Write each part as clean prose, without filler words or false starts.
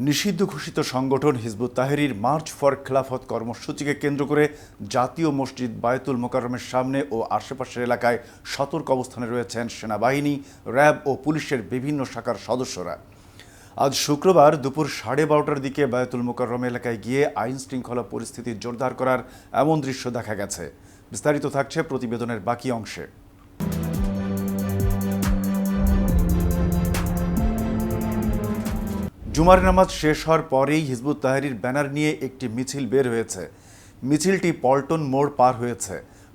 নিষিদ্ধ ঘোষিত সংগঠন হিজবুত তাহরীর মার্চ ফর খেলাফত কর্মসূচিকে কেন্দ্র করে জাতীয় মসজিদ বায়তুল মোকাররমের সামনে ও আশেপাশের এলাকায় সতর্ক অবস্থানে রয়েছেন সেনাবাহিনী, র্যাব ও পুলিশের বিভিন্ন শাখার সদস্যরা। আজ শুক্রবার দুপুর 12:30টার দিকে বায়তুল মোকাররম এলাকায় গিয়ে আইন শৃঙ্খলা পরিস্থিতি জোরদার করার এমন দৃশ্য দেখা গেছে। বিস্তারিত থাকছে প্রতিবেদনের বাকি অংশে। জুমার নামাজ শেষ হওয়ার পরেই হিজবুত তাহরীর ব্যানার নিয়ে একটি মিছিল বের হয়েছে। মিছিলটি পল্টন মোড় পার হয়েছে।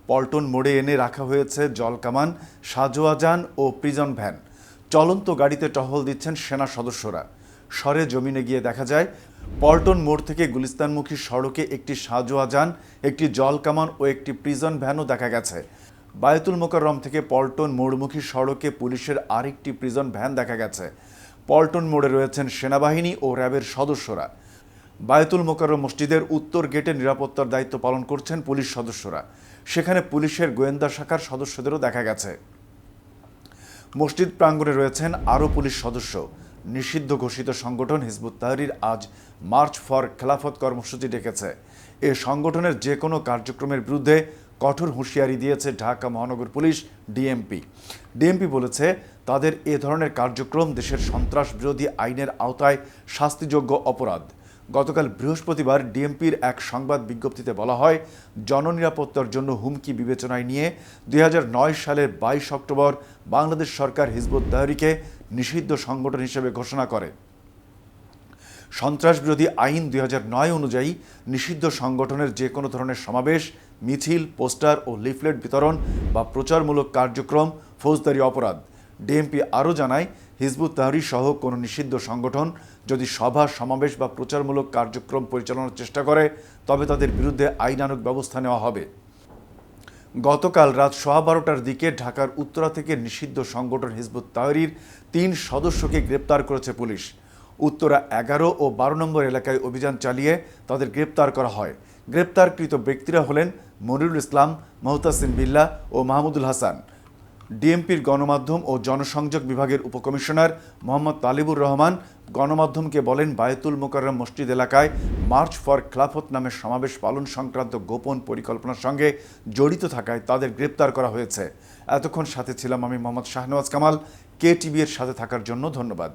পল্টন মোড়ে এনে রাখা হয়েছে জলকামান, সাজোয়াজান ও প্রিজন ভ্যান। চলন্ত গাড়িতে টহল দিচ্ছেন সেনা সদস্যরা। সরে জমিনে গিয়ে দেখা যায় পল্টন মোড় থেকে গুলিস্তানমুখী সড়কে একটি সাজোয়াজান, একটি জলকামান ও একটি প্রিজন ভ্যানও দেখা গেছে। বায়তুল মোকাররম থেকে পল্টন মোড়মুখী সড়কে পুলিশের আরেকটি প্রিজন ভ্যান দেখা গেছে। পল্টন মোড়ে রয়েছেন সেনাবাহিনী ও র্যাবের সদস্যরা। বায়তুল মোকাররম মসজিদের উত্তর গেটে নিরাপত্তার দায়িত্ব পালন করছেন পুলিশ সদস্যরা। সেখানে পুলিশের গোয়েন্দা শাখার সদস্যদেরও দেখা গেছে। মসজিদ প্রাঙ্গণে রয়েছেন আরও পুলিশ সদস্য। নিষিদ্ধ ঘোষিত সংগঠন হিজবুত তাহরীর আজ মার্চ ফর খেলাফত কর্মসূচি ডেকেছে। এ সংগঠনের যে কোনো কার্যক্রমের বিরুদ্ধে কঠোর হুঁশিয়ারি দিয়েছে ঢাকা মহানগর পুলিশ ডিএমপি বলেছে, তাদের এ ধরনের কার্যক্রম দেশের সন্ত্রাস বিরোধী আইনের আওতায় শাস্তিযোগ্য অপরাধ। গতকাল বৃহস্পতিবার ডিএমপির এক সংবাদ বিজ্ঞপ্তিতে বলা হয়, জননিরাপত্তার জন্য হুমকি বিবেচনায় নিয়ে 2009 সালের 22 অক্টোবর বাংলাদেশ সরকার হিজবুত তাহরীরকে নিষিদ্ধ সংগঠন হিসেবে ঘোষণা করে। সন্ত্রাস বিরোধী আইন 2009 অনুযায়ী নিষিদ্ধ সংগঠনের যে কোনো ধরনের সমাবেশ, মিছিল, পোস্টার ও লিফলেট বিতরণ বা প্রচারমূলক কার্যক্রম ফৌজদারি অপরাধ। ডিএমপি আরও জানায়, হিজবুত তাহরীর সহ কোনো নিষিদ্ধ সংগঠন যদি সভা, সমাবেশ বা প্রচারমূলক কার্যক্রম পরিচালনার চেষ্টা করে তবে তাদের বিরুদ্ধে আইনানুগ ব্যবস্থা নেওয়া হবে। গতকাল রাত 12:15টার দিকে ঢাকার উত্তরা থেকে নিষিদ্ধ সংগঠন হিজবুত তাহরীর 3 সদস্যকে গ্রেপ্তার করেছে পুলিশ। উত্তরা 11 ও 12 নম্বর এলাকায় অভিযান চালিয়ে তাদের গ্রেপ্তার করা হয়। গ্রেপ্তারকৃত ব্যক্তিরা হলেন মনিরুল ইসলাম, মুহতাসিম বিল্লাহ ও মাহমুদুল হাসান। ডিএমপির গণমাধ্যম ও জনসংযোগ বিভাগের উপকমিশনার মোহাম্মদ তালিবুর রহমান গণমাধ্যমকে বলেন, বায়তুল মোকাররম মসজিদ এলাকায় মার্চ ফর খেলাফত নামের সমাবেশ পালন সংক্রান্ত গোপন পরিকল্পনার সঙ্গে জড়িত থাকায় তাদের গ্রেপ্তার করা হয়েছে। এতক্ষণ সাথে ছিলাম আমি মোহাম্মদ শাহনওয়াজ কামাল। KTV এর সাথে থাকার জন্য ধন্যবাদ।